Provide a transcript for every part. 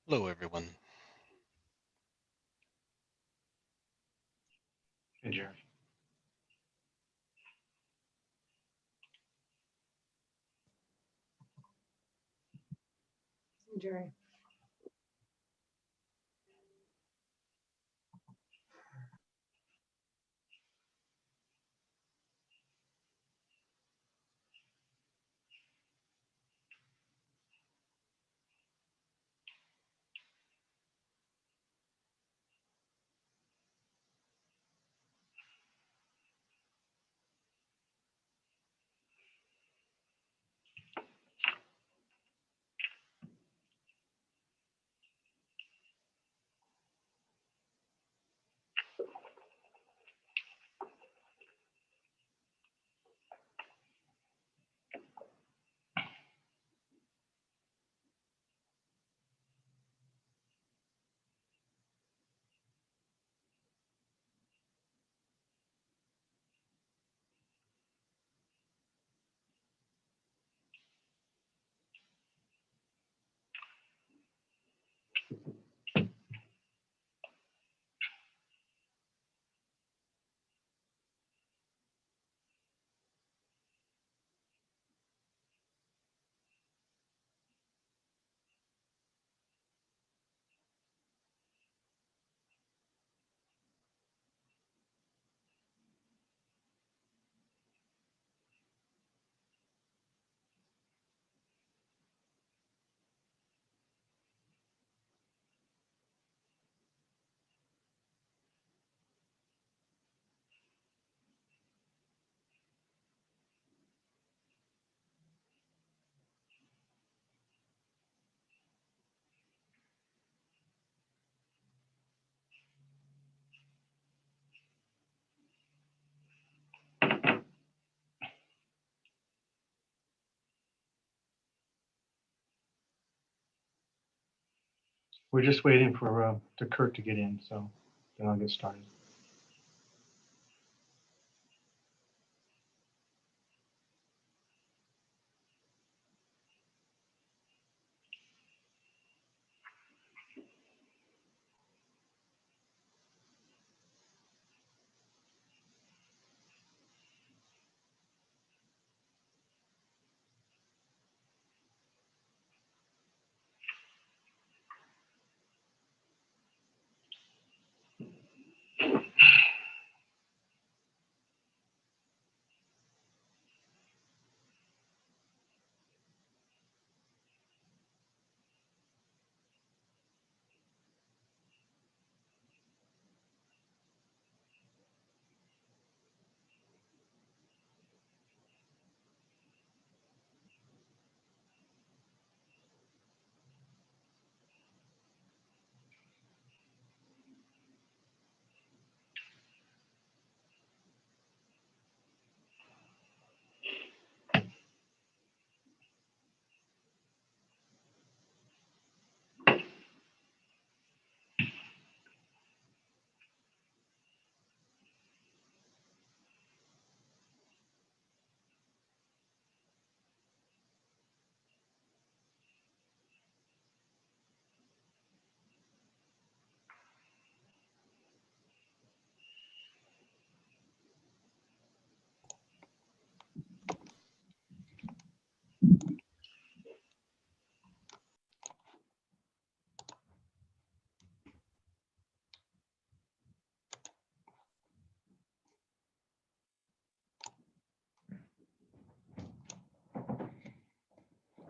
Hello, everyone. Hey, Jerry. Jerry. We're just waiting for Kurt to get in, so then I'll get started.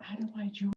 How do I join?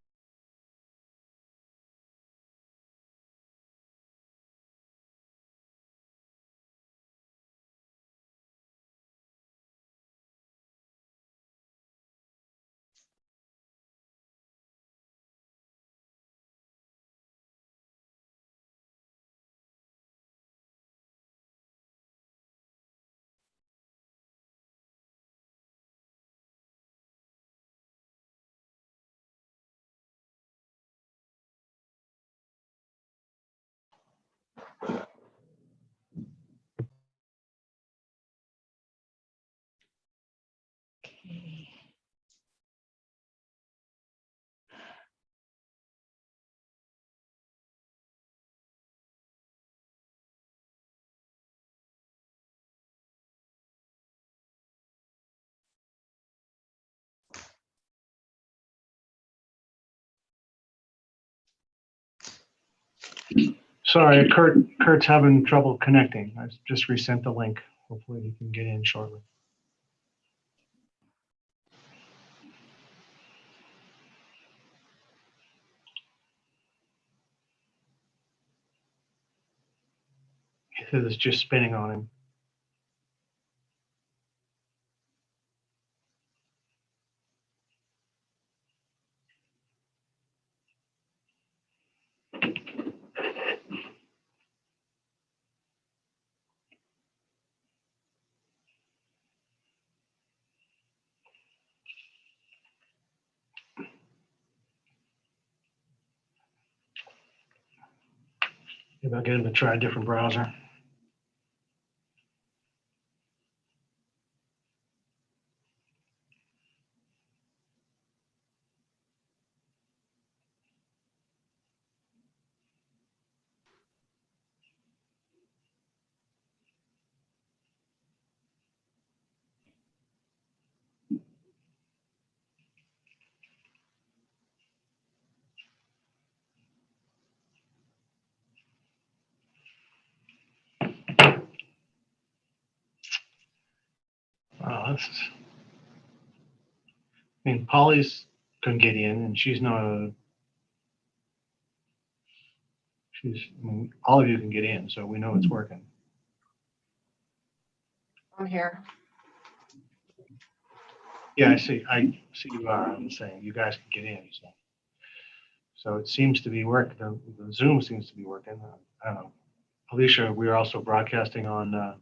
Sorry, Kurt's having trouble connecting. I just resent the link. Hopefully he can get in shortly. He says it's just spinning on him. Maybe I'll get him to try a different browser. Oh, this is, I mean, Polly's couldn't get in, and she's not a, I mean, all of you can get in, so we know it's working. I'm here. Yeah, I see you are. I'm saying you guys can get in, so it seems to be working. The Zoom seems to be working. I don't know. Alicia, we are also broadcasting on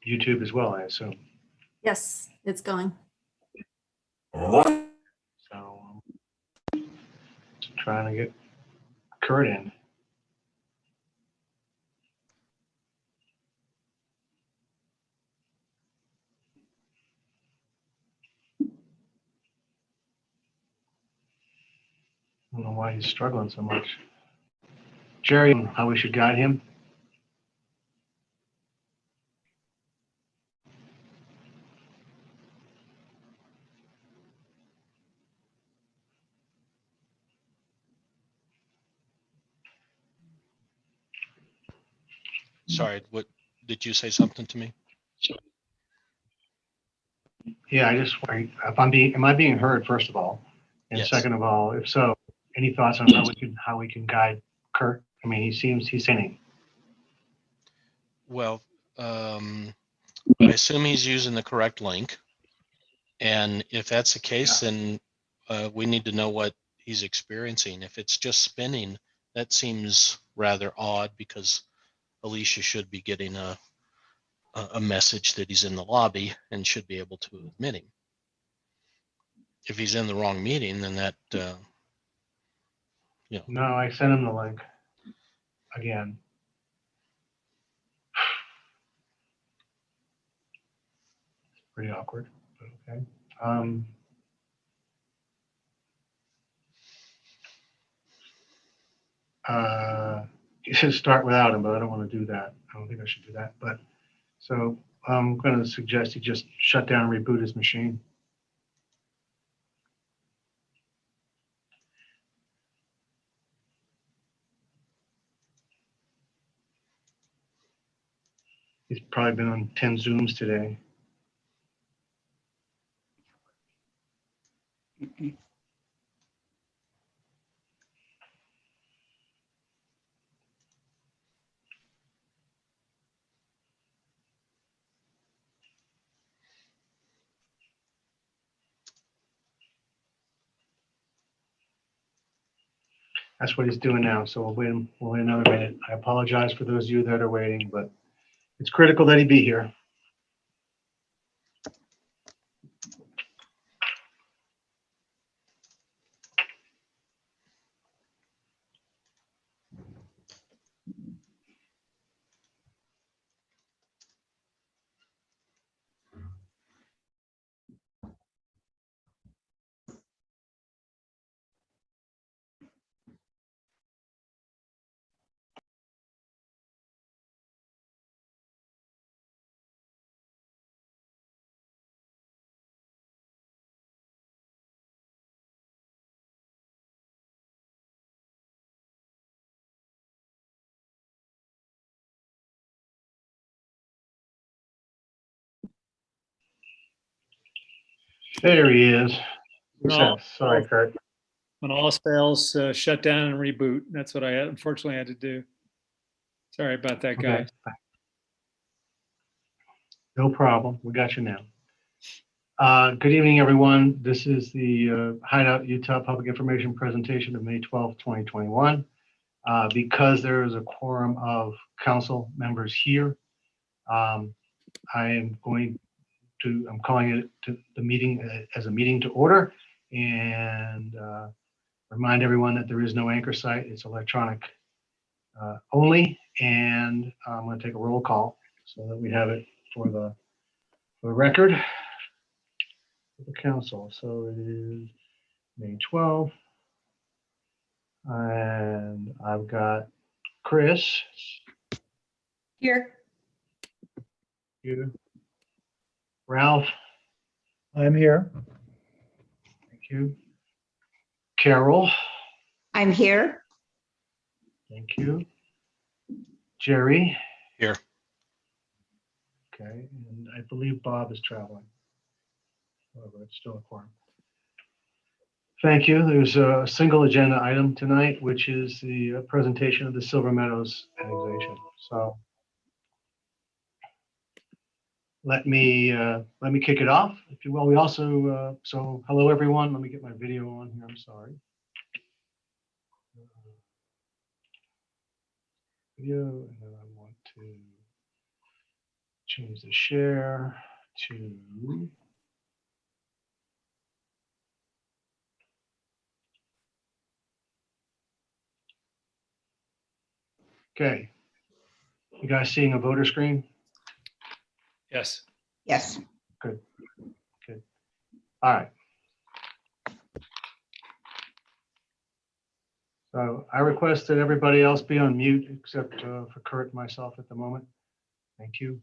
YouTube as well, I assume. Yes, it's going. So trying to get Kurt in. I don't know why he's struggling so much. Jerry, how we should guide him? Sorry, what did you say something to me? Yeah, if am I being heard, first of all? And Yes. second of all, if so, any thoughts on how we can guide Kurt? I mean, he's sinning. Well, I assume he's using the correct link. And if that's the case, then we need to know what he's experiencing. If it's just spinning, that seems rather odd because Alicia should be getting a message that he's in the lobby and should be able to admit him. If he's in the wrong meeting, then that, you know. No, I sent him the link again. It's pretty awkward, but okay. He says start without him, but I don't want to do that. I don't think I should do that. But so I'm going to suggest he just shut down and reboot his machine. He's probably been on 10 Zooms today. That's what he's doing now. So we'll wait another minute. I apologize for those of you that are waiting, but it's critical that he be here. There he is. No. Sorry, Kurt. When all else fails, shut down and reboot. That's what I unfortunately had to do. Sorry about that, Okay. guys. No problem. We got you now. Good evening, everyone. This is the Hideout Utah Public Information presentation of May 12th, 2021. Because there is a quorum of council members here, I'm calling it to the meeting as a meeting to order and remind everyone that there is no anchor site. It's electronic only, and I'm going to take a roll call so that we have it for the record of the council. So it is May 12th, and I've got Chris. Here. You. Ralph. I'm here. Thank you. Carol. I'm here. Thank you. Jerry. Here. Okay, and I believe Bob is traveling. However, it's still a quorum. Thank you. There's a single agenda item tonight, which is the presentation of the Silver Meadows annexation. So let me kick it off, if you will. We also so hello everyone. Let me get my video on here. I'm sorry. Video, and then I want to change the share to okay. You guys seeing a voter screen? Yes. Yes. Good. Good. All right. So I request that everybody else be on mute except for Kurt and myself at the moment. Thank you.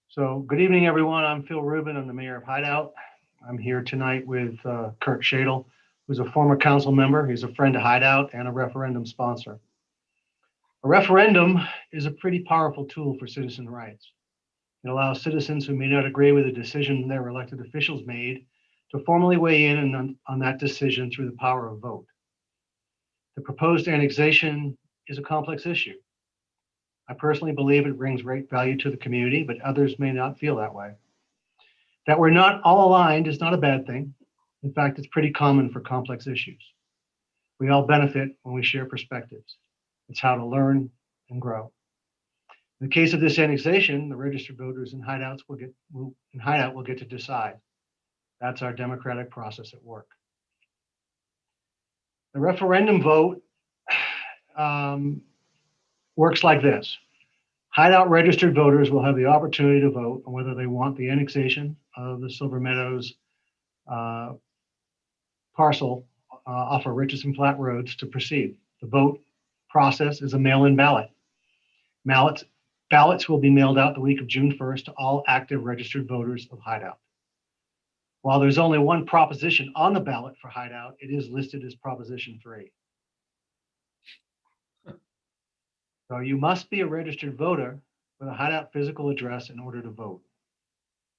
So good evening, everyone. I'm Phil Rubin. I'm the mayor of Hideout. I'm here tonight with Kurt Shadle, who's a former council member. He's a friend of Hideout and a referendum sponsor. A referendum is a pretty powerful tool for citizen rights. It allows citizens who may not agree with a decision their elected officials made to formally weigh in on that decision through the power of vote. The proposed annexation is a complex issue. I personally believe it brings great value to the community, but others may not feel that way. That we're not all aligned is not a bad thing. In fact, it's pretty common for complex issues. We all benefit when we share perspectives. It's how to learn and grow. In the case of this annexation, the registered voters in Hideout will get to decide. That's our democratic process at work. The referendum vote works like this. Hideout registered voters will have the opportunity to vote on whether they want the annexation of the Silver Meadows parcel off of Richardson Flat Roads to proceed. The vote process is a mail-in ballot. Ballots will be mailed out the week of June 1st to all active registered voters of Hideout. While there's only one proposition on the ballot for Hideout, it is listed as Proposition 3. So you must be a registered voter with a Hideout physical address in order to vote.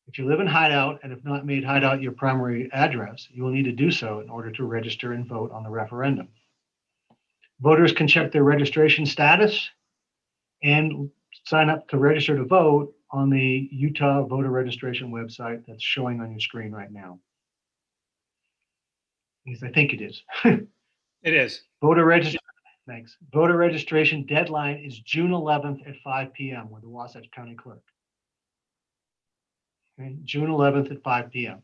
If you live in Hideout and have not made Hideout your primary address, you will need to do so in order to register and vote on the referendum. Voters can check their registration status and sign up to register to vote on the Utah voter registration website that's showing on your screen right now. Because I think it is. It is. Voter registration deadline is June 11th at 5 p.m. with the Wasatch County Clerk. Okay, June 11th at 5 p.m.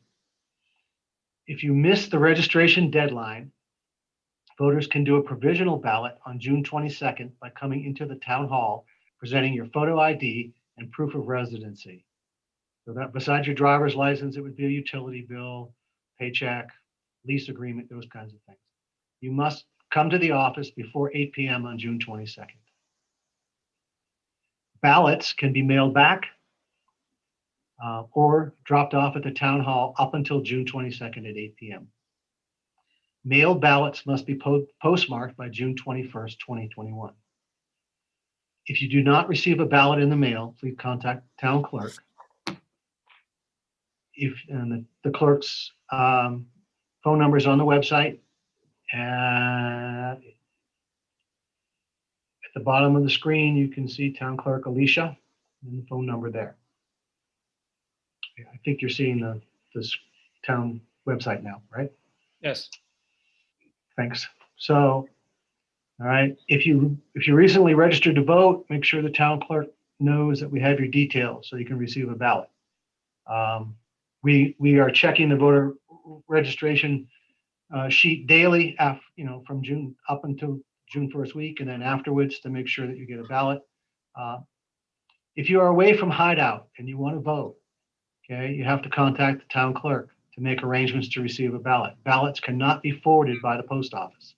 If you miss the registration deadline, voters can do a provisional ballot on June 22nd by coming into the town hall, presenting your photo ID and proof of residency. So that besides your driver's license, it would be a utility bill, paycheck, lease agreement, those kinds of things. You must come to the office before 8 p.m. on June 22nd. Ballots can be mailed back or dropped off at the town hall up until June 22nd at 8 p.m. Mailed ballots must be postmarked by June 21st, 2021. If you do not receive a ballot in the mail, please contact town clerk. and the clerk's phone number is on the website. At the bottom of the screen, you can see Town Clerk Alicia and the phone number there. I think you're seeing this town website now, right? Yes. Thanks. So, all right, if you recently registered to vote, make sure the town clerk knows that we have your details so you can receive a ballot. We are checking the voter registration sheet daily, from June up until June 1st week, and then afterwards to make sure that you get a ballot. If you are away from Hideout and you want to vote, okay, you have to contact the town clerk to make arrangements to receive a ballot. Ballots cannot be forwarded by the post office.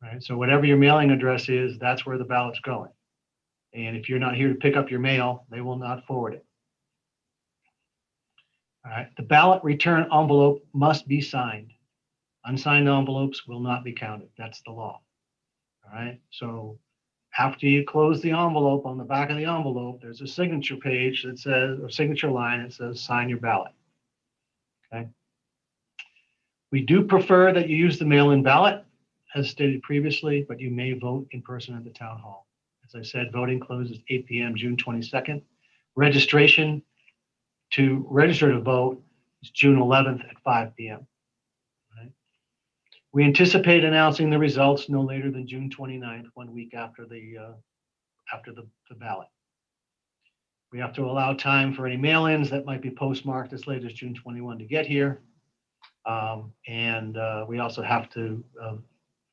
Right, so whatever your mailing address is, that's where the ballot's going. And if you're not here to pick up your mail, they will not forward it. All right, the ballot return envelope must be signed. Unsigned envelopes will not be counted. That's the law. All right, so after you close the envelope, on the back of the envelope, there's a signature page that says, or signature line that says sign your ballot. Okay. We do prefer that you use the mail-in ballot, as stated previously, but you may vote in person at the town hall. As I said, voting closes 8 p.m. June 22nd. Registration to register to vote is June 11th at 5 p.m. Right? We anticipate announcing the results no later than June 29th, 1 week after the ballot. We have to allow time for any mail-ins that might be postmarked as late as June 21 to get here. We also have to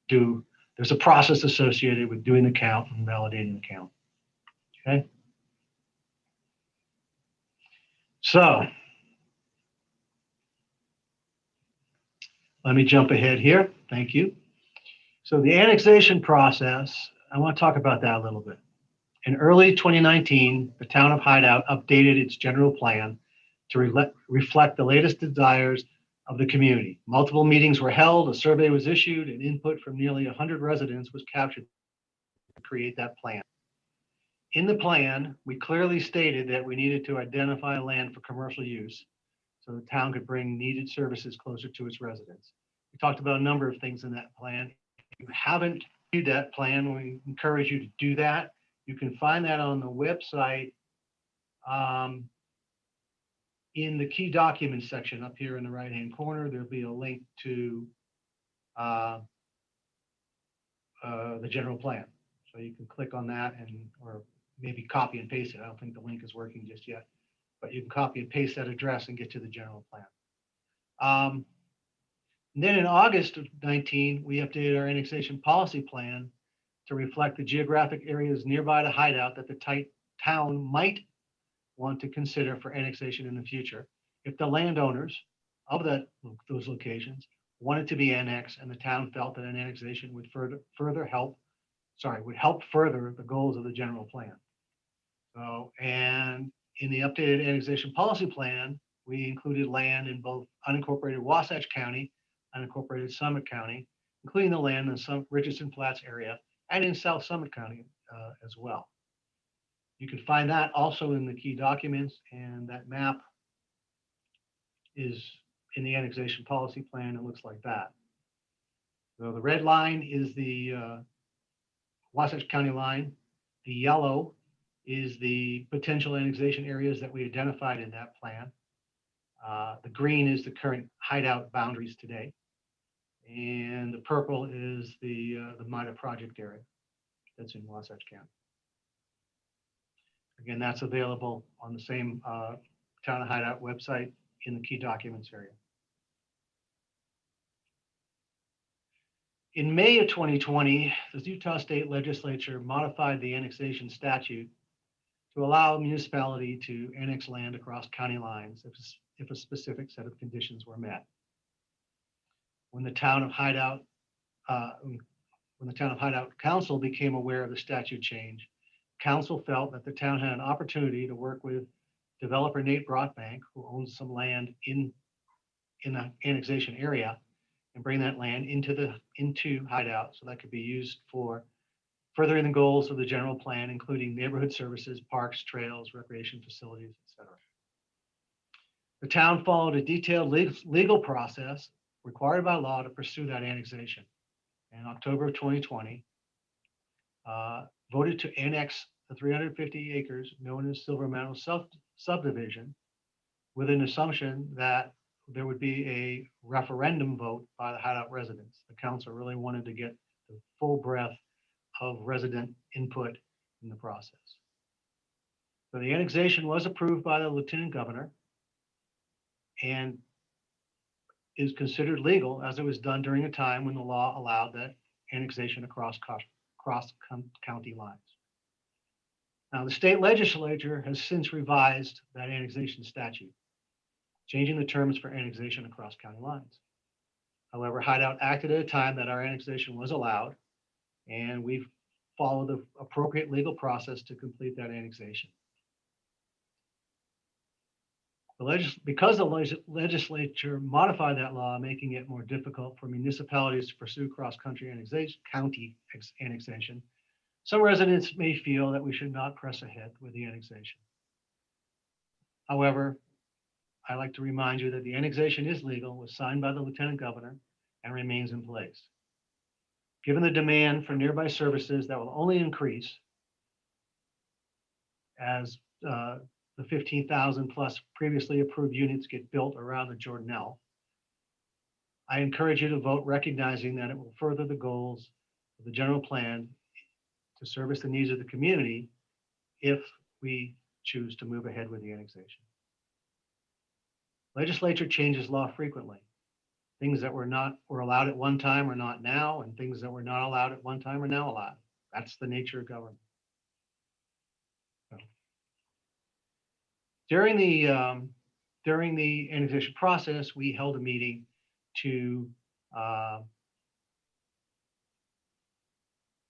there's a process associated with doing the count and validating the count. Okay. So let me jump ahead here. Thank you. So the annexation process, I want to talk about that a little bit. In early 2019, the town of Hideout updated its general plan to reflect the latest desires of the community. Multiple meetings were held, a survey was issued, and input from nearly 100 residents was captured to create that plan. In the plan, we clearly stated that we needed to identify land for commercial use so the town could bring needed services closer to its residents. We talked about a number of things in that plan. If you haven't viewed that plan, we encourage you to do that. You can find that on the website in the key documents section up here in the right-hand corner. There'll be a link to the general plan. So you can click on that or maybe copy and paste it. I don't think the link is working just yet, but you can copy and paste that address and get to the general plan. And then in August of 19, we updated our annexation policy plan to reflect the geographic areas nearby to Hideout that the town might want to consider for annexation in the future if the landowners of those locations wanted to be annexed and the town felt that an annexation would help further the goals of the general plan. So, and in the updated annexation policy plan, we included land in both unincorporated Wasatch County, unincorporated Summit County, including the land in some Richardson Flats area and in South Summit County as well. You can find that also in the key documents, and that map is in the annexation policy plan. It looks like that. So the red line is the Wasatch County line. The yellow is the potential annexation areas that we identified in that plan. The green is the current Hideout boundaries today. And the purple is the MIDA project area that's in Wasatch County. Again, that's available on the same Town of Hideout website in the key documents area. In May of 2020, the Utah State Legislature modified the annexation statute to allow a municipality to annex land across county lines if a specific set of conditions were met. When the Town of Hideout Council became aware of the statute change, Council felt that the town had an opportunity to work with developer Nate Brockbank, who owns some land in the annexation area, and bring that land into Hideout so that could be used for furthering the goals of the general plan, including neighborhood services, parks, trails, recreation facilities, etc. The town followed a detailed legal process required by law to pursue that annexation. In October of 2020, voted to annex the 350 acres known as Silver Meadows subdivision with an assumption that there would be a referendum vote by the Hideout residents. The council really wanted to get the full breadth of resident input in the process. So the annexation was approved by the lieutenant governor and is considered legal as it was done during a time when the law allowed that annexation across county lines. Now, the state legislature has since revised that annexation statute, changing the terms for annexation across county lines. However, Hideout acted at a time that our annexation was allowed, and we've followed the appropriate legal process to complete that annexation. Because the legislature modified that law, making it more difficult for municipalities to pursue cross-country county annexation, some residents may feel that we should not press ahead with the annexation. However, I like to remind you that the annexation is legal, was signed by the lieutenant governor, and remains in place. Given the demand for nearby services that will only increase as the 15,000 plus previously approved units get built around the Jordanelle, I encourage you to vote recognizing that it will further the goals of the general plan to service the needs of the community if we choose to move ahead with the annexation. Legislature changes law frequently. Things that were allowed at one time are not now, and things that were not allowed at one time are now allowed. That's the nature of government. So, during the annexation process, we held a meeting to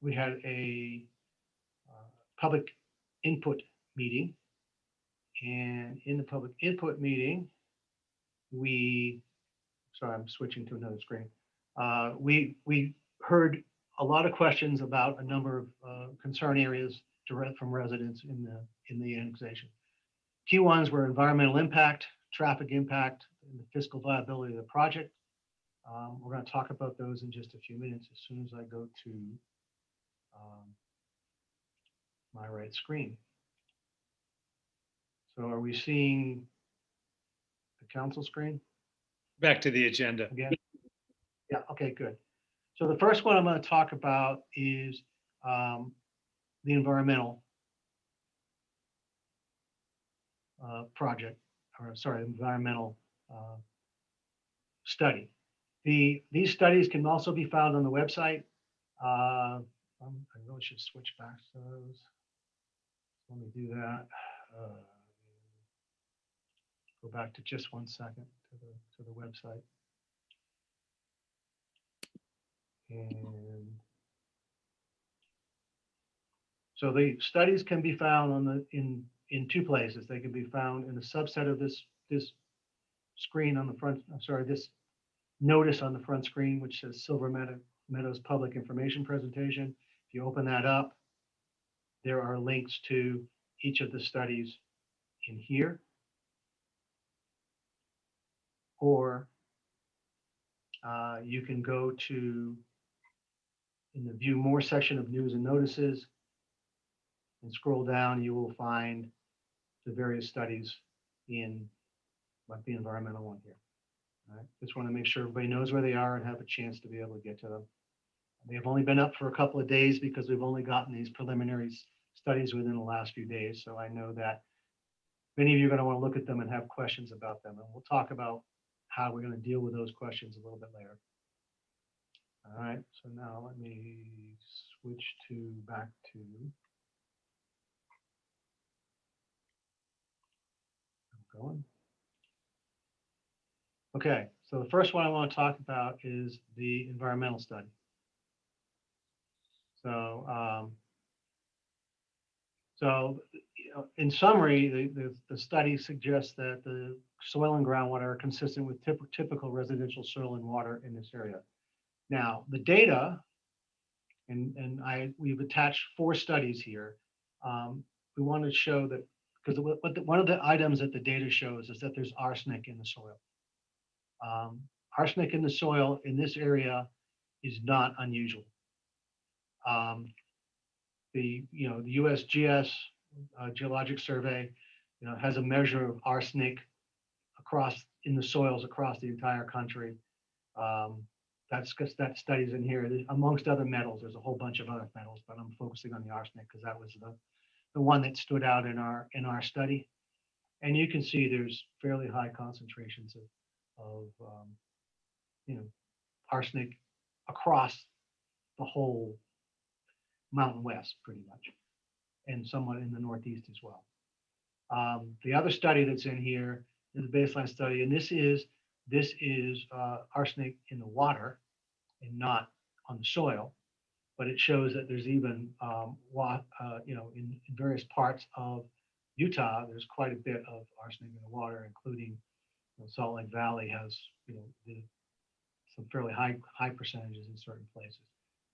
we had a public input meeting, and in the public input meeting, sorry, I'm switching to another screen. We heard a lot of questions about a number of concern areas from residents in the annexation. Key ones were environmental impact, traffic impact, and the fiscal viability of the project. We're going to talk about those in just a few minutes as soon as I go to my right screen. So are we seeing the council screen? Back to the agenda. Again? Yeah, okay, good. So the first one I'm going to talk about is the environmental project, or sorry, environmental study. These studies can also be found on the website. I really should switch back to those. Let me do that. Go back to just 1 second to the website. And so the studies can be found in two places. They can be found in a subset of this screen on the front. I'm sorry, this notice on the front screen, which says Silver Meadows Public Information Presentation. If you open that up, there are links to each of the studies in here. Or you can go to, in the View More section of News and Notices, and scroll down, you will find the various studies in, like the environmental one here. All right. Just want to make sure everybody knows where they are and have a chance to be able to get to them. They have only been up for a couple of days because we've only gotten these preliminary studies within the last few days. So I know that many of you are going to want to look at them and have questions about them. And we'll talk about how we're going to deal with those questions a little bit later. All right, so now let me switch back to going. Okay, so the first one I want to talk about is the environmental study. So, in summary, the study suggests that the soil and groundwater are consistent with typical residential soil and water in this area. Now, the data, and we've attached 4 studies here. We want to show that because one of the items that the data shows is that there's arsenic in the soil. Arsenic in the soil in this area is not unusual. The USGS Geologic Survey, has a measure of arsenic in the soils across the entire country. That study's in here. Amongst other metals, there's a whole bunch of other metals, but I'm focusing on the arsenic because that was the one that stood out in our study. And you can see there's fairly high concentrations of arsenic across the whole Mountain West, pretty much, and somewhat in the Northeast as well. The other study that's in here is a baseline study, and this is arsenic in the water and not on the soil, but it shows that there's even in various parts of Utah, there's quite a bit of arsenic in the water, including Salt Lake Valley has some fairly high percentages in certain places,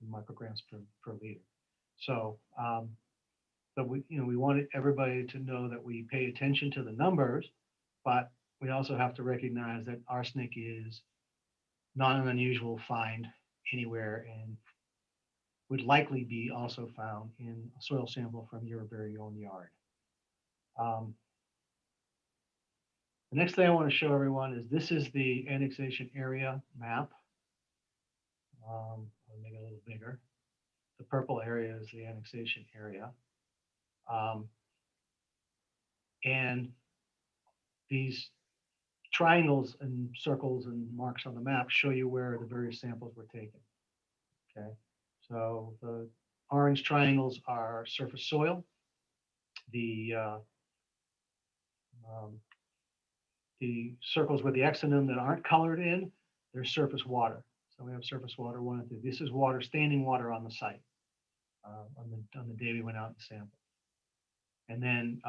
in micrograms per liter. So, but we wanted everybody to know that we pay attention to the numbers, but we also have to recognize that arsenic is not an unusual find anywhere and would likely be also found in a soil sample from your very own yard. The next thing I want to show everyone is this is the annexation area map. I'll make it a little bigger. The purple area is the annexation area. And these triangles and circles and marks on the map show you where the various samples were taken. Okay, so the orange triangles are surface soil. The circles with the X in them that aren't colored in, they're surface water. So we have surface water 1 and 2. This is water, standing water on the site on the day we went out and sampled. And then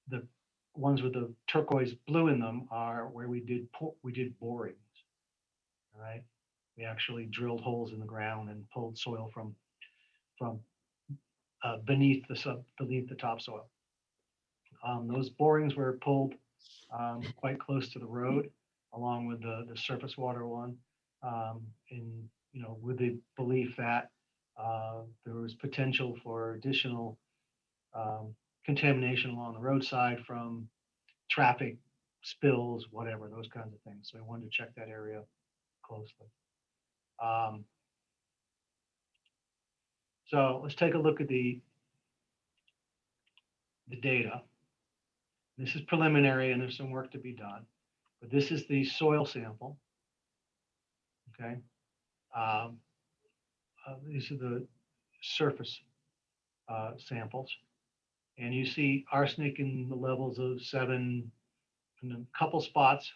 the ones with the turquoise blue in them are where we did borings. All right, we actually drilled holes in the ground and pulled soil from beneath the topsoil. Those borings were pulled quite close to the road, along with the surface water one, with the belief that there was potential for additional contamination along the roadside from traffic, spills, whatever, those kinds of things. So I wanted to check that area closely. So let's take a look at the data. This is preliminary and there's some work to be done, but this is the soil sample. Okay. These are the surface samples. And you see arsenic in the levels of 7 in a couple spots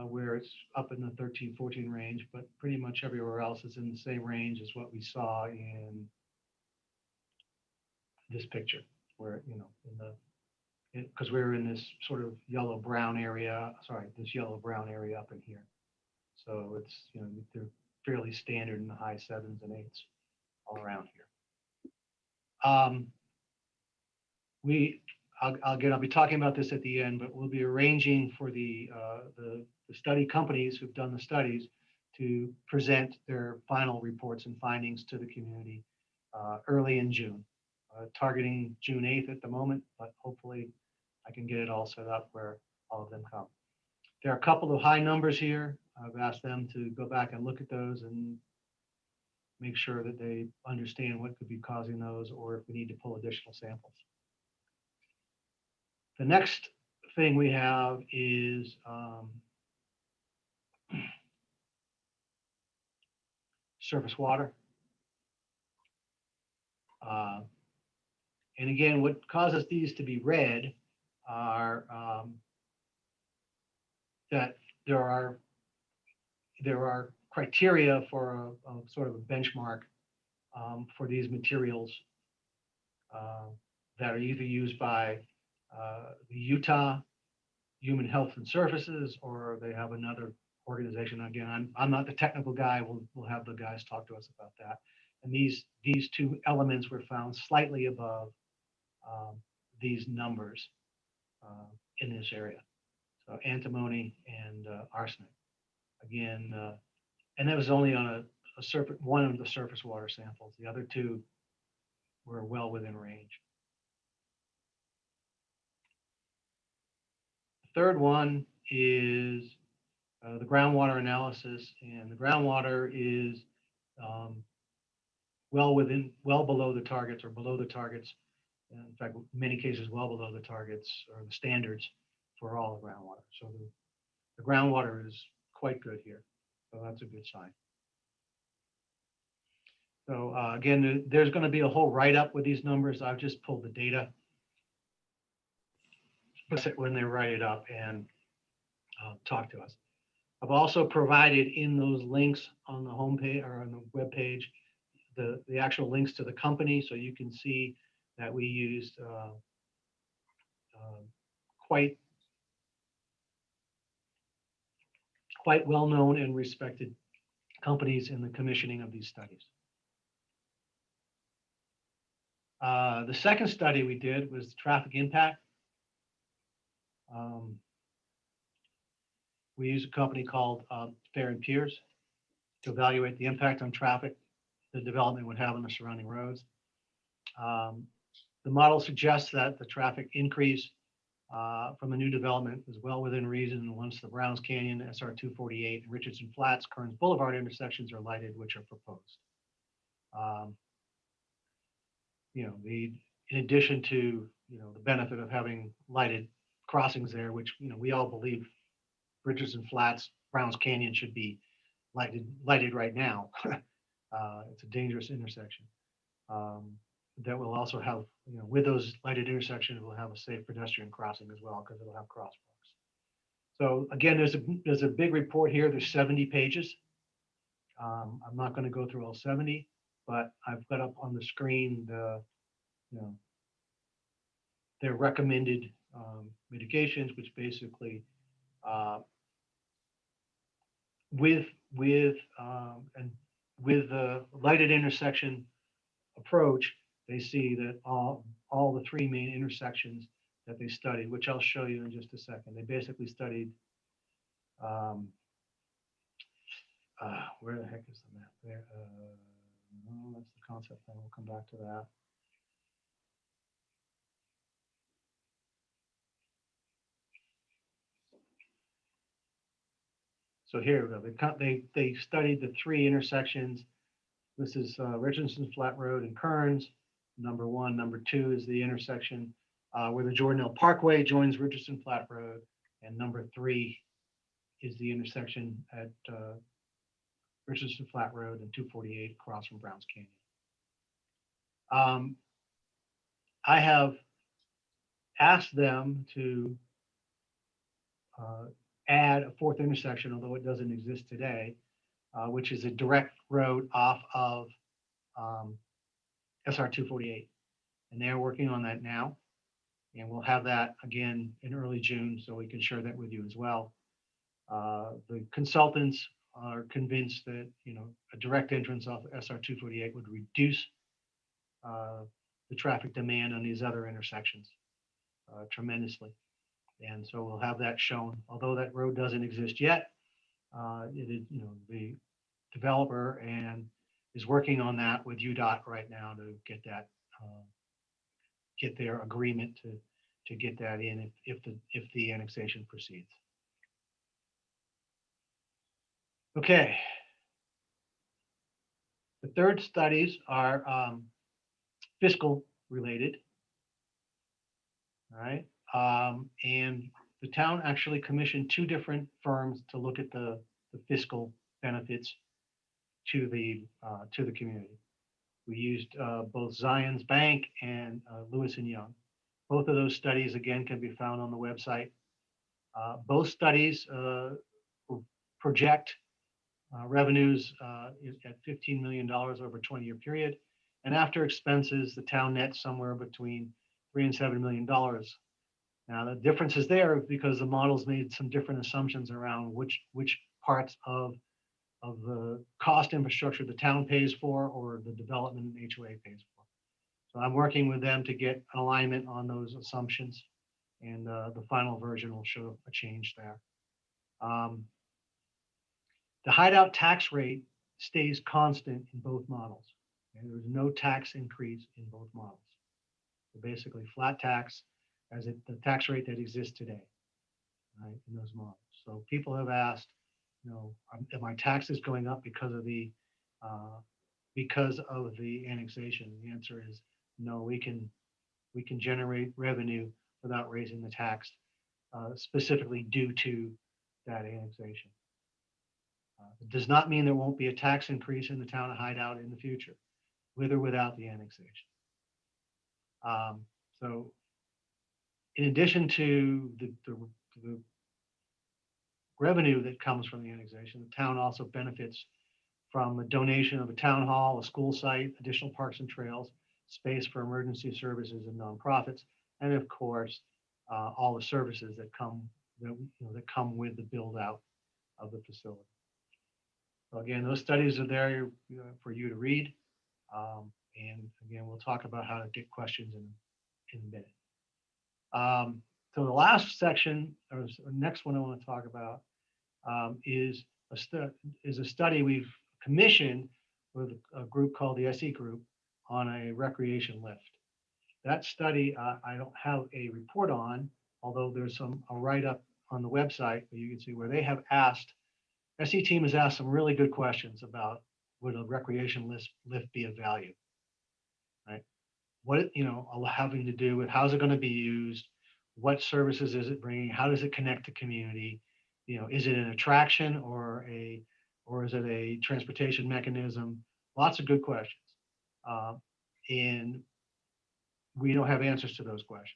where it's up in the 13, 14 range, but pretty much everywhere else is in the same range as what we saw in this picture, where, because we're in this sort of yellow-brown area, this yellow-brown area up in here. So it's, they're fairly standard in the high 7s and 8s all around here. I'll be talking about this at the end, but we'll be arranging for the study companies who've done the studies to present their final reports and findings to the community early in June, targeting June 8th at the moment, but hopefully I can get it all set up where all of them come. There are a couple of high numbers here. I've asked them to go back and look at those and make sure that they understand what could be causing those, or if we need to pull additional samples. The next thing we have is surface water. And again, what causes these to be red are that there are criteria for a sort of a benchmark for these materials that are either used by the Utah Human Health and Services, or they have another organization. Again, I'm not the technical guy. We'll have the guys talk to us about that. And these two elements were found slightly above these numbers in this area. So antimony and arsenic. Again, and that was only on a surface, one of the surface water samples. The other two were well within range. The third one is the groundwater analysis, and the groundwater is well below the targets or below the targets. In fact, in many cases, well below the targets or the standards for all of groundwater. So the groundwater is quite good here. So that's a good sign. So again, there's going to be a whole write-up with these numbers. I've just pulled the data when they write it up and talk to us. I've also provided in those links on the homepage or on the web page the actual links to the company, so you can see that we used quite well-known and respected companies in the commissioning of these studies. The second study we did was traffic impact. We used a company called Fair and Piers to evaluate the impact on traffic the development would have on the surrounding roads. The model suggests that the traffic increase from the new development is well within reason once the Browns Canyon, SR 248, and Richardson Flats, Kearns Boulevard intersections are lighted, which are proposed. In addition to the benefit of having lighted crossings there, which we all believe Richardson Flats, Browns Canyon should be lighted right now. It's a dangerous intersection. That will also have, with those lighted intersections, we'll have a safe pedestrian crossing as well because it'll have crosswalks. So again, there's a big report here. There's 70 pages. I'm not going to go through all 70, but I've got up on the screen their recommended mitigations, which basically with the lighted intersection approach, they see that all the three main intersections that they studied, which I'll show you in just a second. They basically studied, where the heck is the map there? No, that's the concept plan. We'll come back to that. So here we go. They studied the three intersections. This is Richardson Flat Road and Kearns, number one. Number two is the intersection where the Jordanelle Parkway joins Richardson Flat Road. And number three is the intersection at Richardson Flat Road and 248 across from Browns Canyon. I have asked them to add a fourth intersection, although it doesn't exist today, which is a direct road off of SR 248. And they're working on that now. And we'll have that again in early June, so we can share that with you as well. The consultants are convinced that a direct entrance off of SR 248 would reduce the traffic demand on these other intersections tremendously. And so we'll have that shown. Although that road doesn't exist yet, the developer and is working on that with UDOT right now to get that, get their agreement to get that in if the annexation proceeds. Okay. The third studies are fiscal related. All right. And the town actually commissioned two different firms to look at the fiscal benefits to the community. We used both Zions Bank and Lewis and Young. Both of those studies, again, can be found on the website. Both studies project revenues at $15 million over a 20-year period. And after expenses, the town nets somewhere between $3 and $7 million. Now, the difference is there because the models made some different assumptions around which parts of the cost infrastructure the town pays for or the development HOA pays for. So I'm working with them to get an alignment on those assumptions, and the final version will show a change there. The hideout tax rate stays constant in both models. And there's no tax increase in both models. So basically flat tax as the tax rate that exists today, right, in those models. So people have asked, are my taxes going up because of the annexation? The answer is no. We can generate revenue without raising the tax, specifically due to that annexation. It does not mean there won't be a tax increase in the town of Hideout in the future, with or without the annexation. So in addition to the revenue that comes from the annexation, the town also benefits from a donation of a town hall, a school site, additional parks and trails, space for emergency services and nonprofits, and of course, all the services that come with the build out of the facility. So again, those studies are there for you to read. And again, we'll talk about how to get questions in a minute. So the last section, or next one I want to talk about, is a study we've commissioned with a group called the SE Group on a recreation lift. That study I don't have a report on, although there's a write-up on the website where you can see where they have asked, SE team has asked some really good questions about would a recreation lift be of value, right? What, having to do with how's it going to be used, what services is it bringing, how does it connect to community, is it an attraction or is it a transportation mechanism? Lots of good questions, and we don't have answers to those questions.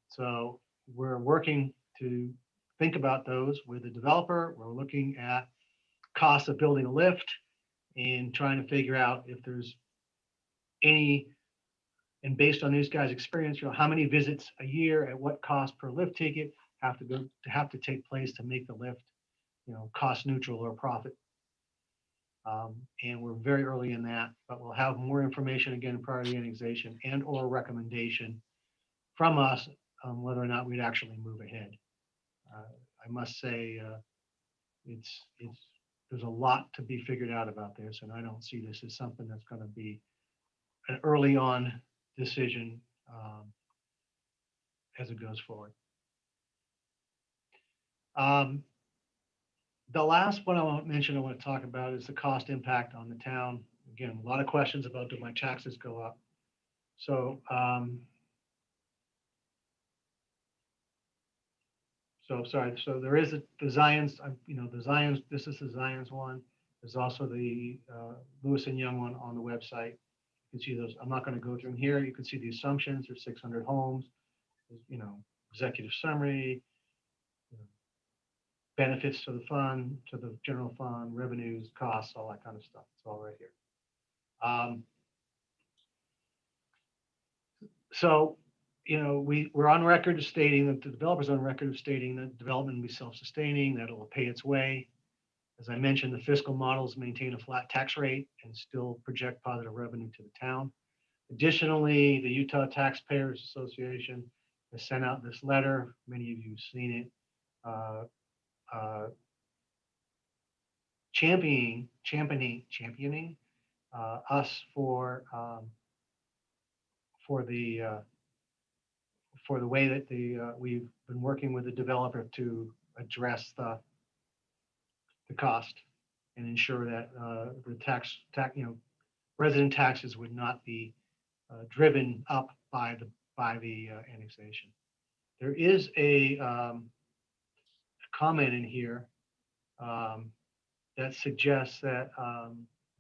So we're working to think about those with the developer. We're looking at cost of building a lift and trying to figure out if there's any, and based on these guys' experience, how many visits a year at what cost per lift ticket have to take place to make the lift, cost neutral or profit. And we're very early in that, but we'll have more information again prior to the annexation and or recommendation from us on whether or not we'd actually move ahead. I must say, there's a lot to be figured out about this, and I don't see this as something that's going to be an early on decision as it goes forward. The last one I want to talk about is the cost impact on the town. Again, a lot of questions about, do my taxes go up? So, so there is the Zions, the Zions, this is the Zions one. There's also the Lewis and Young one on the website. You can see those. I'm not going to go through them here. You can see the assumptions. There's 600 homes, executive summary, benefits to the fund, to the general fund, revenues, costs, all that kind of stuff. It's all right here. So, we're on record of stating that the developer's on record of stating that development will be self-sustaining, that it will pay its way. As I mentioned, the fiscal models maintain a flat tax rate and still project positive revenue to the town. Additionally, the Utah Taxpayers Association has sent out this letter. Many of you have seen it. Championing us for the way that we've been working with the developer to address the cost and ensure that the resident taxes would not be driven up by the annexation. There is a comment in here that suggests that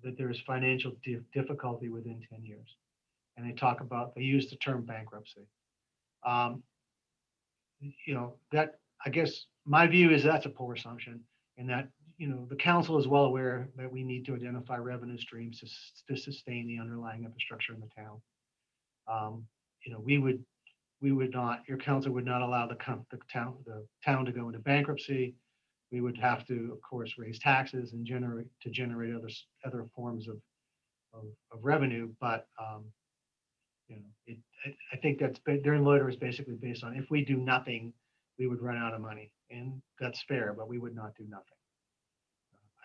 there is financial difficulty within 10 years. And they use the term bankruptcy. That, I guess, my view is that's a poor assumption, and that, the council is well aware that we need to identify revenue streams to sustain the underlying infrastructure in the town. We would not, your council would not allow the town to go into bankruptcy. We would have to, of course, raise taxes and generate other forms of revenue, but I think their letter is basically based on if we do nothing, we would run out of money. And that's fair, but we would not do nothing.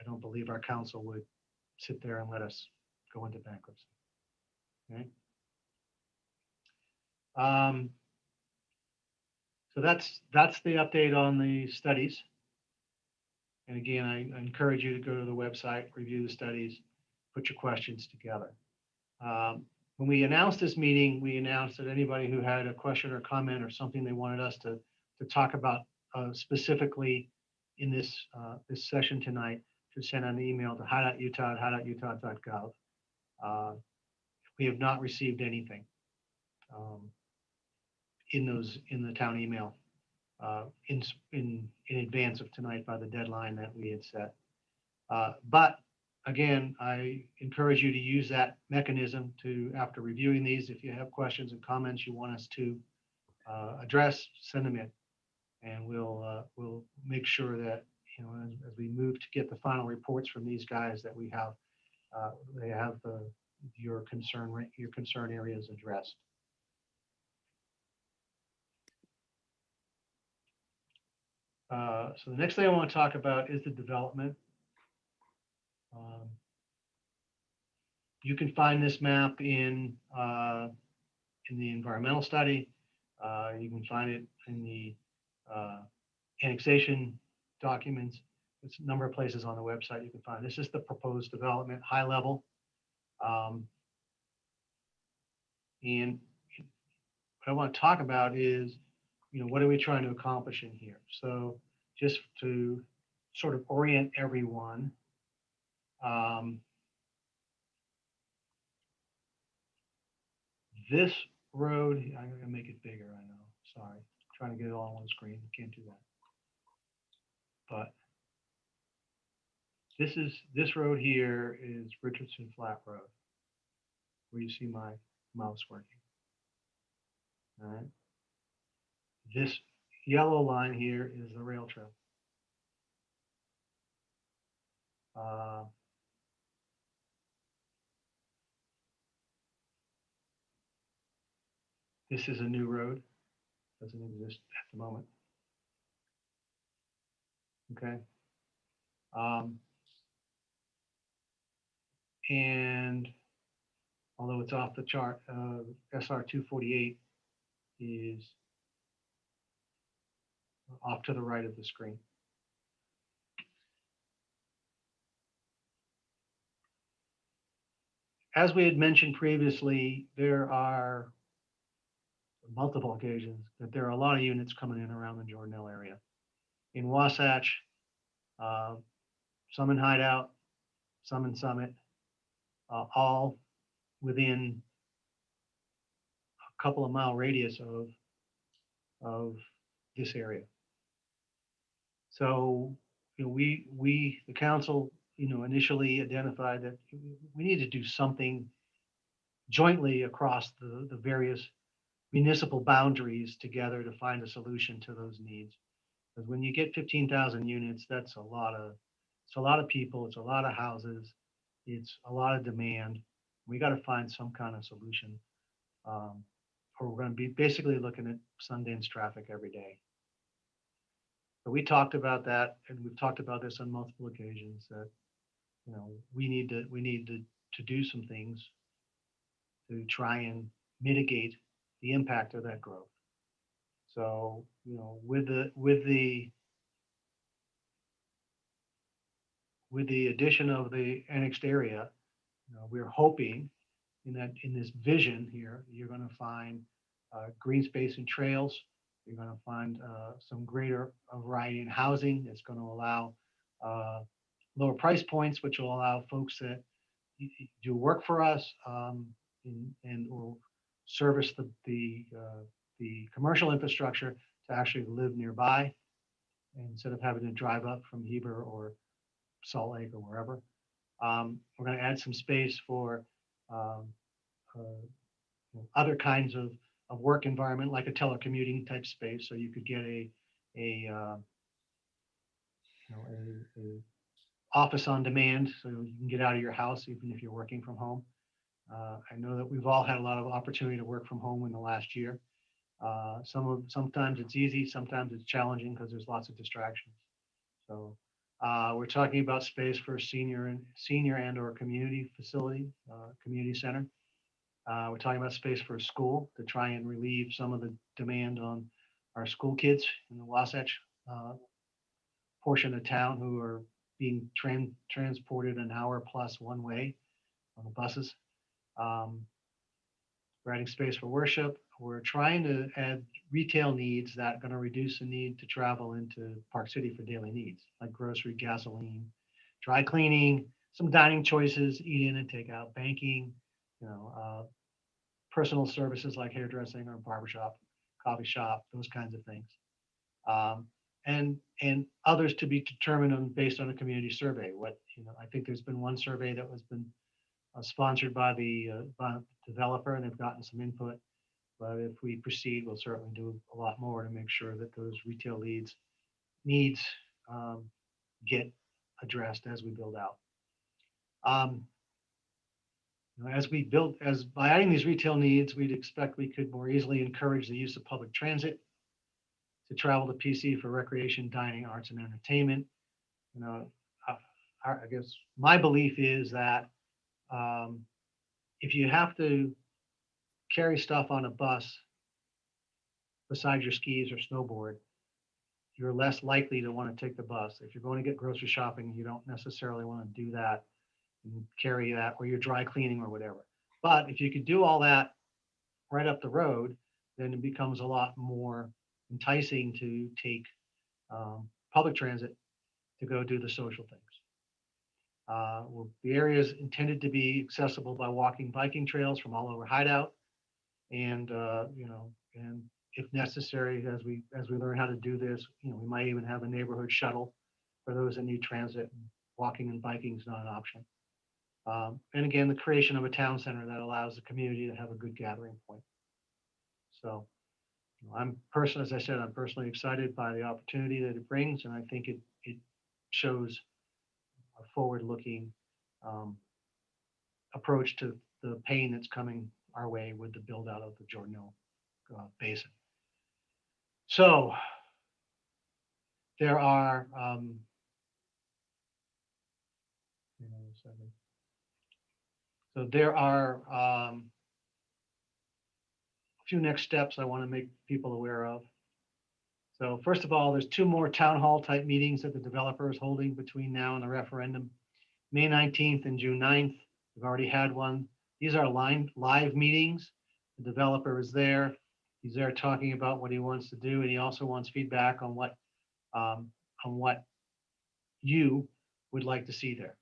I don't believe our council would sit there and let us go into bankruptcy. Okay. So that's the update on the studies. And again, I encourage you to go to the website, review the studies, put your questions together. When we announced this meeting, we announced that anybody who had a question or comment or something they wanted us to talk about specifically in this session tonight should send an email to hideoututah@hideoututah.gov. We have not received anything in the town email in advance of tonight by the deadline that we had set. But again, I encourage you to use that mechanism to, after reviewing these, if you have questions and comments you want us to address, send them in. And we'll make sure that, as we move to get the final reports from these guys, that we have, they have your concern areas addressed. So the next thing I want to talk about is the development. You can find this map in the environmental study. You can find it in the annexation documents. There's a number of places on the website you can find. This is the proposed development, high level. And what I want to talk about is, what are we trying to accomplish in here? So just to sort of orient everyone, this road, I'm going to make it bigger, I know, sorry. I'm trying to get it all on one screen, can't do that. But this road here is Richardson Flat Road, where you see my mouse working. All right. This yellow line here is the rail trail. This is a new road, doesn't exist at the moment. Okay. And although it's off the chart, SR 248 is off to the right of the screen. As we had mentioned previously, there are multiple occasions that there are a lot of units coming in around the Jordanelle area. In Wasatch, some in Hideout, some in Summit, all within a couple of mile radius of this area. So, we the council, initially identified that we need to do something jointly across the various municipal boundaries together to find a solution to those needs. Because when you get 15,000 units, that's a lot of people, it's a lot of houses, it's a lot of demand. We got to find some kind of solution, or we're going to be basically looking at Sundance traffic every day. So we talked about that, and we've talked about this on multiple occasions, that we need to do some things to try and mitigate the impact of that growth. So, with the addition of the annexed area, we're hoping in this vision here, you're going to find green space and trails. You're going to find some greater variety in housing. It's going to allow lower price points, which will allow folks that do work for us and will service the commercial infrastructure to actually live nearby instead of having to drive up from Heber or Salt Lake or wherever. We're going to add some space for other kinds of work environment, like a telecommuting type space, so you could get a office on demand, so you can get out of your house even if you're working from home. I know that we've all had a lot of opportunity to work from home in the last year. Sometimes it's easy, sometimes it's challenging because there's lots of distractions. So we're talking about space for senior and or community facility, community center. We're talking about space for a school to try and relieve some of the demand on our school kids in the Wasatch portion of town who are being transported an hour plus one way on the buses. We're adding space for worship. We're trying to add retail needs that are going to reduce the need to travel into Park City for daily needs, like grocery, gasoline, dry cleaning, some dining choices, eat in and take out, banking, personal services like hairdressing or barbershop, coffee shop, those kinds of things. And others to be determined based on a community survey. I think there's been one survey that has been sponsored by the developer, and they've gotten some input. But if we proceed, we'll certainly do a lot more to make sure that those retail needs get addressed as we build out. As by adding these retail needs, we'd expect we could more easily encourage the use of public transit to travel to PC for recreation, dining, arts, and entertainment. I guess my belief is that if you have to carry stuff on a bus besides your skis or snowboard, you're less likely to want to take the bus. If you're going to get grocery shopping, you don't necessarily want to do that and carry that, or you're dry cleaning or whatever. But if you could do all that right up the road, then it becomes a lot more enticing to take public transit to go do the social things. The area is intended to be accessible by walking, biking trails from all over Hideout, and and if necessary, as we learn how to do this, we might even have a neighborhood shuttle for those that need transit. Walking and biking is not an option. And again, the creation of a town center that allows the community to have a good gathering point. So as I said, I'm personally excited by the opportunity that it brings, and I think it shows a forward-looking approach to the pain that's coming our way with the build out of the Jordanelle Basin. So there are a few next steps I want to make people aware of. So first of all, there's 2 more town hall type meetings that the developer is holding between now and the referendum. May 19th and June 9th. We've already had one. These are live meetings. The developer is there. He's there talking about what he wants to do, and he also wants feedback on what you would like to see there.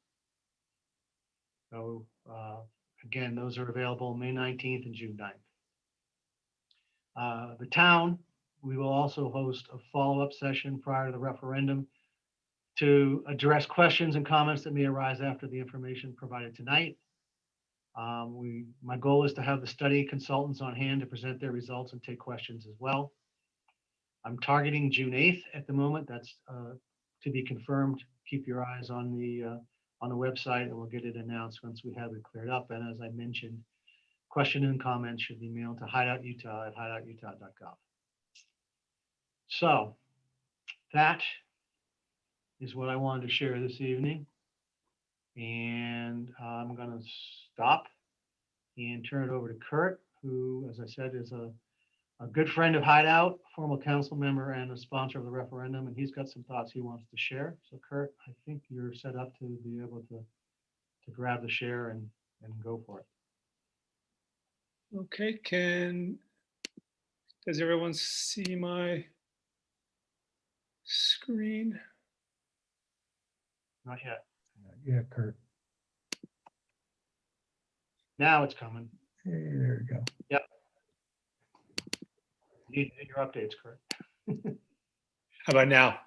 So again, those are available May 19th and June 9th. The town, we will also host a follow-up session prior to the referendum to address questions and comments that may arise after the information provided tonight. My goal is to have the study consultants on hand to present their results and take questions as well. I'm targeting June 8th at the moment. That's to be confirmed. Keep your eyes on the website, and we'll get it announced once we have it cleared up. And as I mentioned, question and comments should be mailed to hideoututah@hideoututah.gov. So that is what I wanted to share this evening. And I'm going to stop and turn it over to Kurt, who, as I said, is a good friend of Hideout, former council member and a sponsor of the referendum, and he's got some thoughts he wants to share. So Kurt, I think you're set up to be able to grab the share and go for it. Okay, does everyone see my screen? Not yet. Yeah, Kurt. Now it's coming. Hey, there you go. You need to do your updates, Kurt. How about now?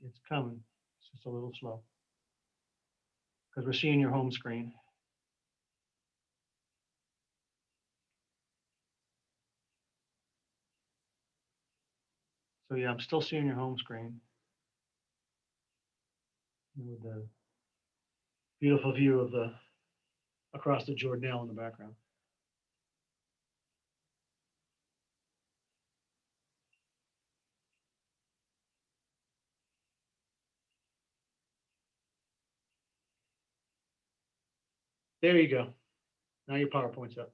It's coming. It's just a little slow because we're seeing your home screen. So yeah, I'm still seeing your home screen with the Beautiful view of the, across the Jordanelle in the background. There you go. Now your PowerPoint's up.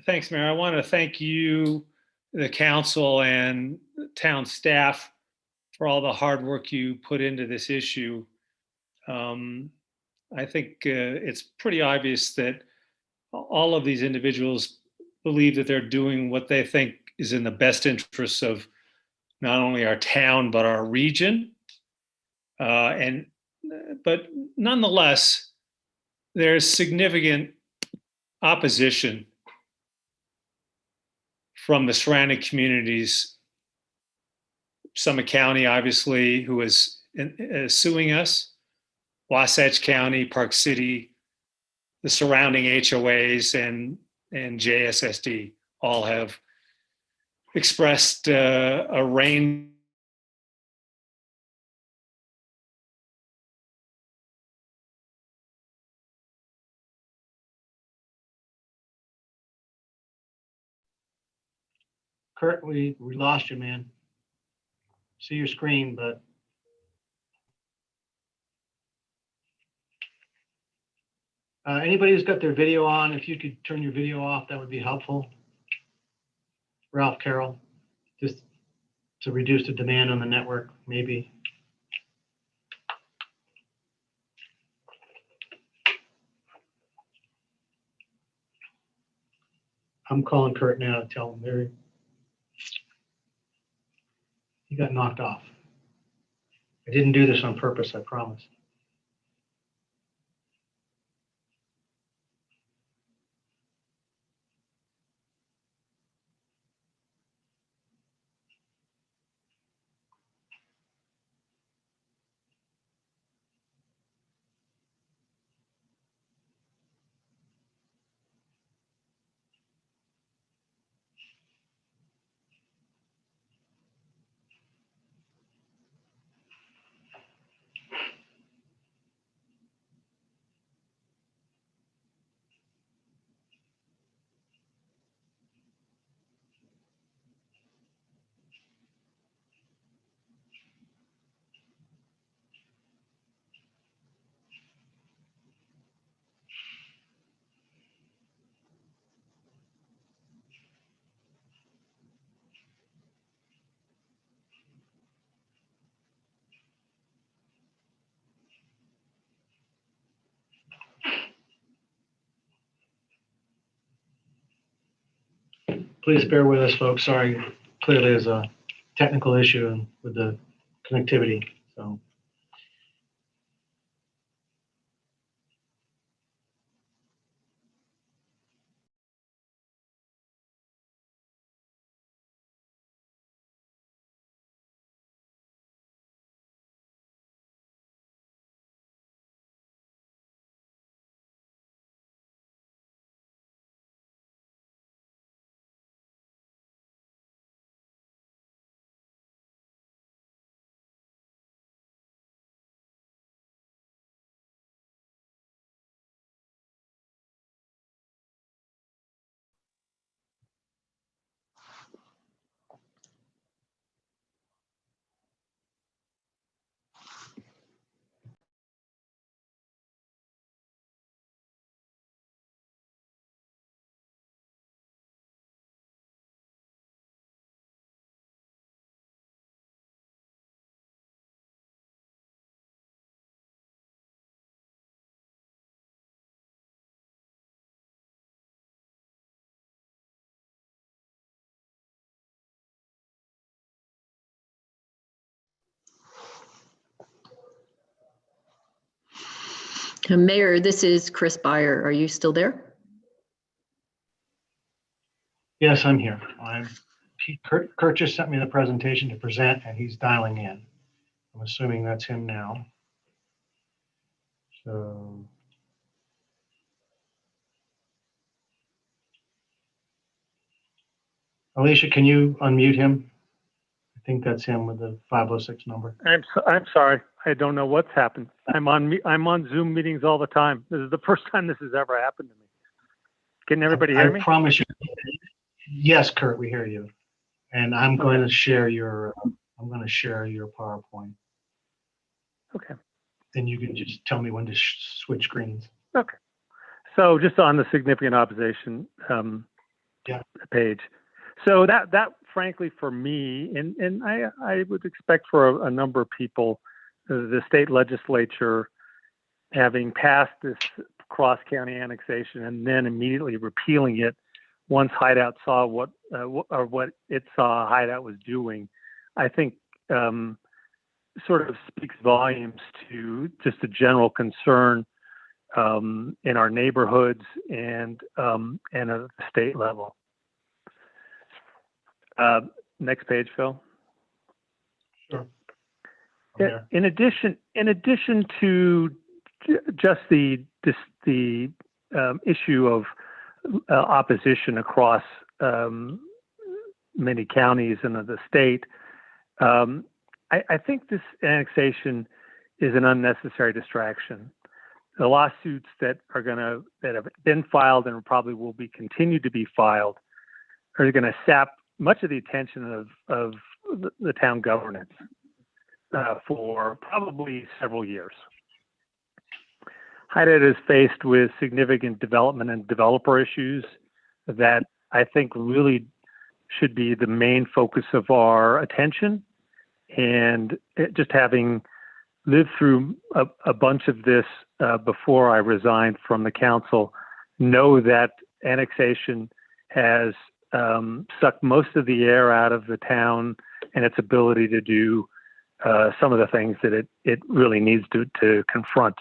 Thanks, Mayor. I want to thank you, the council and town staff for all the hard work you put into this issue. I think it's pretty obvious that all of these individuals believe that they're doing what they think is in the best interests of not only our town, but our region. But nonetheless, there's significant opposition from the surrounding communities. Summit County, obviously, who is suing us, Wasatch County, Park City, the surrounding HOAs, and JSSD all have expressed a range Kurt, we lost you, man. See your screen, but. Anybody who's got their video on, if you could turn your video off, that would be helpful. Ralph Carroll, just to reduce the demand on the network, maybe. I'm calling Kurt now to tell him he got knocked off. I didn't do this on purpose, I promise. Please bear with us, folks. Sorry, clearly there's a technical issue with the connectivity, so. Mayor, this is Chris Byer. Are you still there? Yes, I'm here. Kurt just sent me the presentation to present and he's dialing in. I'm assuming that's him now. So. Alicia, can you unmute him? I think that's him with the 506 number. I'm sorry. I don't know what's happened. I'm on Zoom meetings all the time. This is the first time this has ever happened to me. Can everybody hear me? I promise you. Yes, Kurt, we hear you. And I'm going to share your PowerPoint. Okay. And you can just tell me when to switch screens. Okay. So just on the significant opposition page. So that frankly for me, and I would expect for a number of people, the state legislature having passed this cross-county annexation and then immediately repealing it once Hideout saw what it saw Hideout was doing, I think sort of speaks volumes to just a general concern in our neighborhoods and at the state level. Next page, Phil. Sure. In addition to just the issue of opposition across many counties and the state, I think this annexation is an unnecessary distraction. The lawsuits that have been filed and probably will be continued to be filed are going to sap much of the attention of the town governance for probably several years. Hideout is faced with significant development and developer issues that I think really should be the main focus of our attention. And just having lived through a bunch of this before I resigned from the council, know that annexation has sucked most of the air out of the town and its ability to do some of the things that it really needs to confront.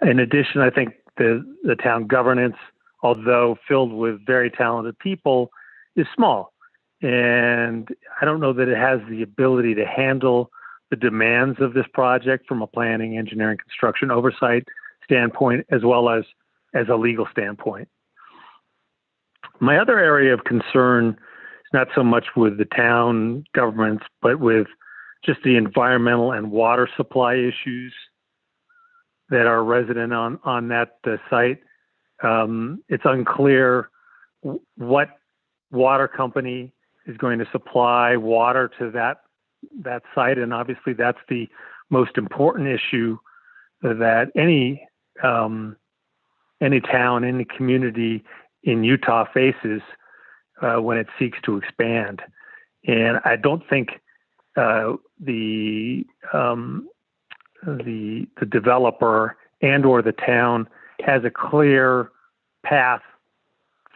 In addition, I think the town governance, although filled with very talented people, is small. And I don't know that it has the ability to handle the demands of this project from a planning, engineering, construction oversight standpoint, as well as a legal standpoint. My other area of concern is not so much with the town governments, but with just the environmental and water supply issues that are resident on that site. It's unclear what water company is going to supply water to that site, and obviously that's the most important issue that any town, any community in Utah faces when it seeks to expand. And I don't think the developer and or the town has a clear path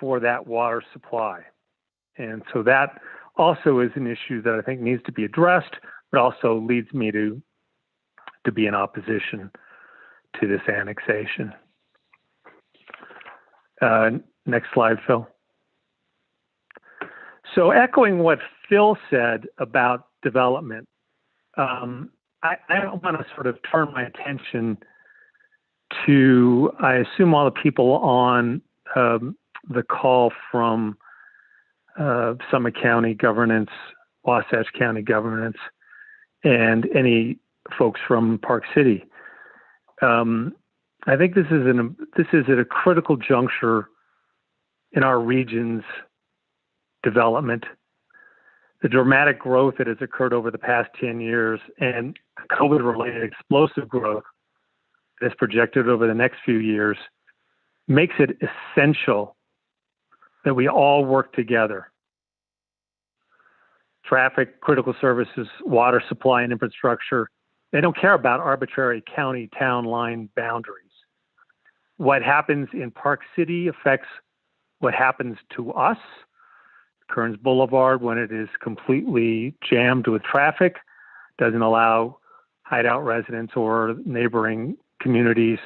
for that water supply. And so that also is an issue that I think needs to be addressed, but also leads me to be in opposition to this annexation. Next slide, Phil. So echoing what Phil said about development, I want to sort of turn my attention to, I assume all the people on the call from Summit County governance, Wasatch County governance, and any folks from Park City. I think this is at a critical juncture in our region's development. The dramatic growth that has occurred over the past 10 years and COVID-related explosive growth that's projected over the next few years makes it essential that we all work together. Traffic, critical services, water supply, and infrastructure, they don't care about arbitrary county-town line boundaries. What happens in Park City affects what happens to us. Kearns Boulevard, when it is completely jammed with traffic, doesn't allow Hideout residents or neighboring communities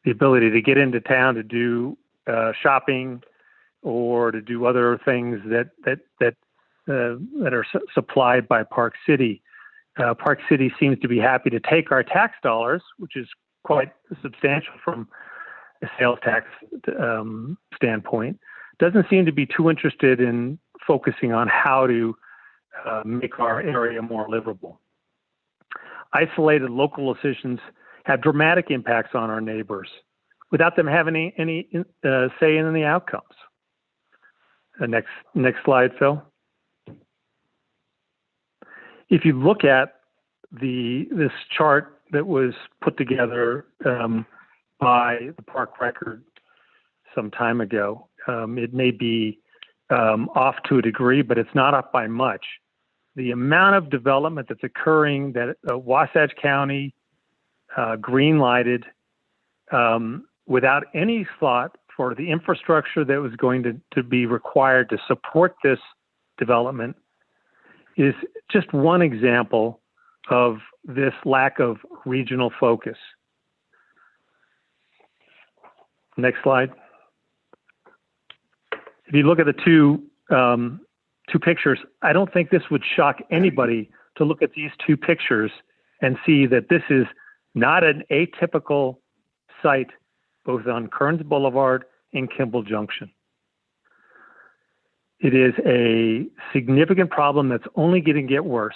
the ability to get into town to do shopping or to do other things that are supplied by Park City. Park City seems to be happy to take our tax dollars, which is quite substantial from a sales tax standpoint. Doesn't seem to be too interested in focusing on how to make our area more livable. Isolated local decisions have dramatic impacts on our neighbors without them having any say in the outcomes. Next slide, Phil. If you look at this chart that was put together by the Park Record some time ago, it may be off to a degree, but it's not off by much. The amount of development that's occurring that Wasatch County green-lighted without any thought for the infrastructure that was going to be required to support this development is just one example of this lack of regional focus. Next slide. If you look at the two pictures, I don't think this would shock anybody to look at these two pictures and see that this is not an atypical site, both on Kearns Boulevard and Kimball Junction. It is a significant problem that's only going to get worse.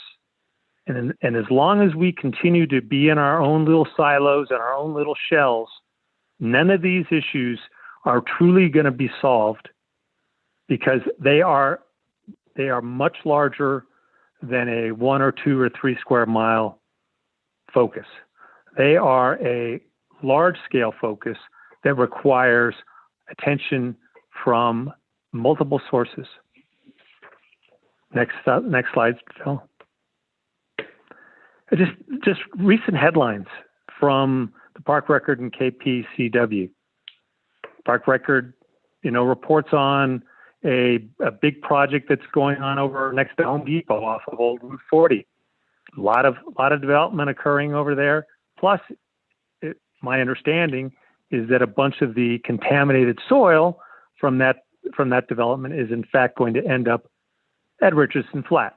And as long as we continue to be in our own little silos and our own little shells, none of these issues are truly going to be solved, because they are much larger than a 1 or 2 or 3 square mile focus. They are a large scale focus that requires attention from multiple sources. Next slide, Phil. Just recent headlines from the Park Record and KPCW. Park Record, reports on a big project that's going on over next to Home Depot off of Old Route 40. A lot of development occurring over there. Plus, my understanding is that a bunch of the contaminated soil from that development is in fact going to end up at Richardson Flat.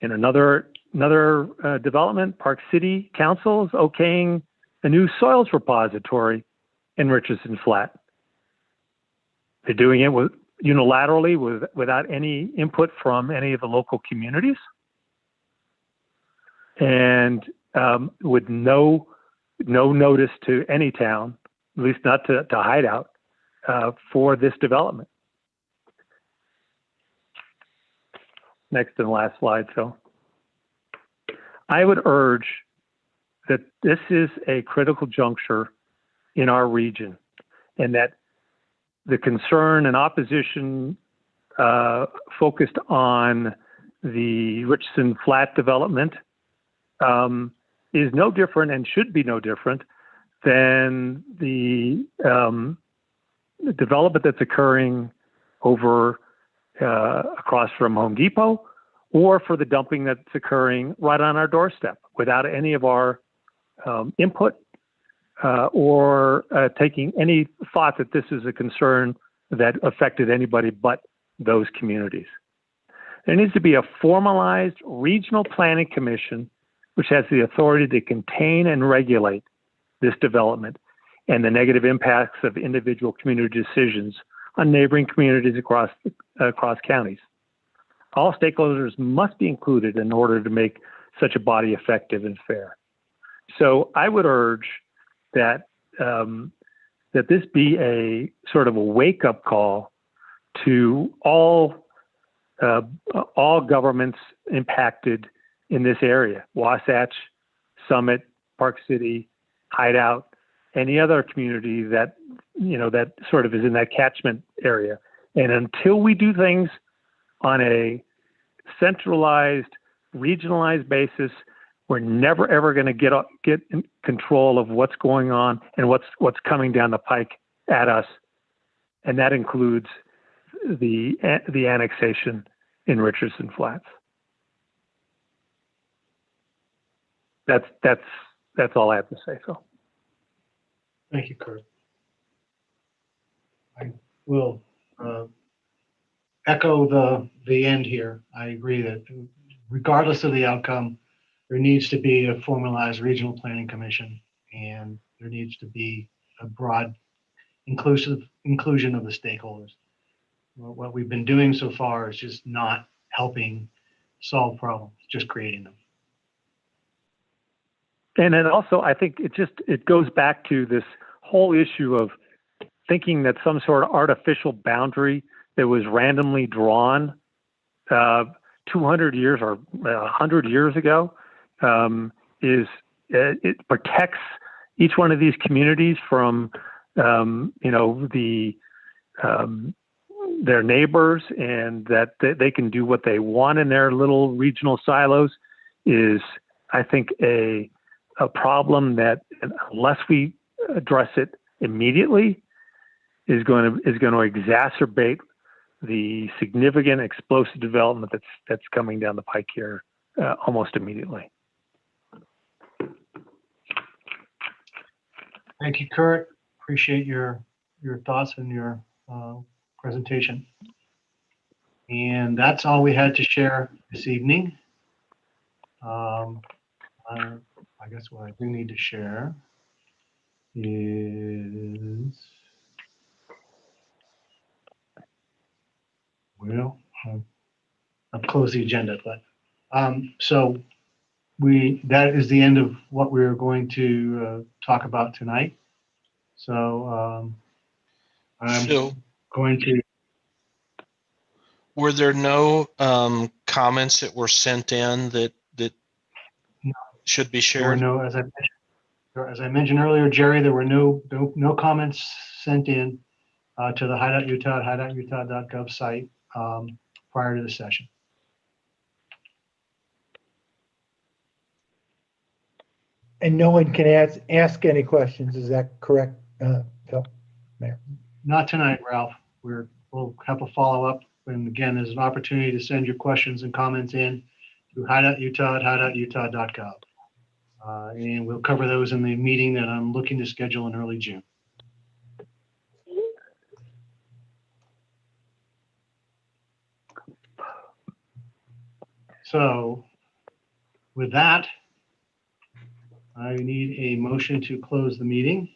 In another development, Park City Council is okaying a new soils repository in Richardson Flat. They're doing it unilaterally without any input from any of the local communities, and with no notice to any town, at least not to Hideout, for this development. Next and last slide, Phil. I would urge that this is a critical juncture in our region, and that the concern and opposition focused on the Richardson Flat development is no different, and should be no different, than the development that's occurring over across from Home Depot, or for the dumping that's occurring right on our doorstep without any of our input or taking any thought that this is a concern that affected anybody but those communities. There needs to be a formalized regional planning commission which has the authority to contain and regulate this development and the negative impacts of individual community decisions on neighboring communities across counties. All stakeholders must be included in order to make such a body effective and fair. So I would urge that that this be a sort of a wake-up call to all governments impacted in this area: Wasatch, Summit, Park City, Hideout, any other community that that sort of is in that catchment area. And until we do things on a centralized, regionalized basis, we're never ever going to get in control of what's going on and what's coming down the pike at us, and that includes the annexation in Richardson Flats. That's all I have to say, Phil. Thank you, Kurt. I will echo the end here. I agree that regardless of the outcome, there needs to be a formalized regional planning commission, and there needs to be a broad inclusion of the stakeholders. what we've been doing so far is just not helping solve problems, just creating them. And then also, I think it goes back to this whole issue of thinking that some sort of artificial boundary that was randomly drawn 200 years or 100 years ago it protects each one of these communities from their neighbors, and that they can do what they want in their little regional silos is, I think, a problem that, unless we address it immediately, is going to exacerbate the significant explosive development that's coming down the pike here almost immediately. Thank you, Kurt. Appreciate your thoughts and your presentation. And that's all we had to share this evening. I guess what I do need to share is, well, I'll close the agenda, but so that is the end of what we're going to talk about tonight. So I'm So, going to. were there no comments that were sent in that No. should be There were shared? no, as I mentioned earlier, Jerry, there were no comments sent in to the Hideout Utah, hideoututah.gov site prior to the session. And no one can ask any questions, is that correct, Phil? Mayor? Not tonight, Ralph. We'll have a follow-up. And again, there's an opportunity to send your questions and comments in to Hideout Utah at hideoututah.gov. And we'll cover those in the meeting that I'm looking to schedule in early June. So with that, I need a motion to close the meeting.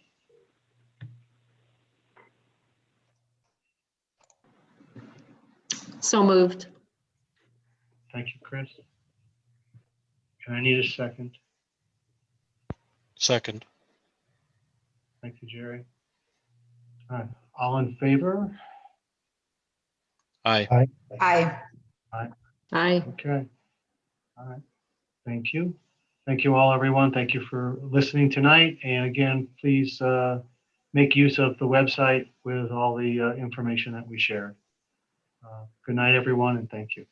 So moved. Thank you, Chris. And I need a second. Second. Thank you, Jerry. All right. All in favor? Aye. Aye. Aye. Okay. All right. Thank you. Thank you all, everyone. Thank you for listening tonight. And again, please make use of the website with all the information that we shared. Good night, everyone, and thank you.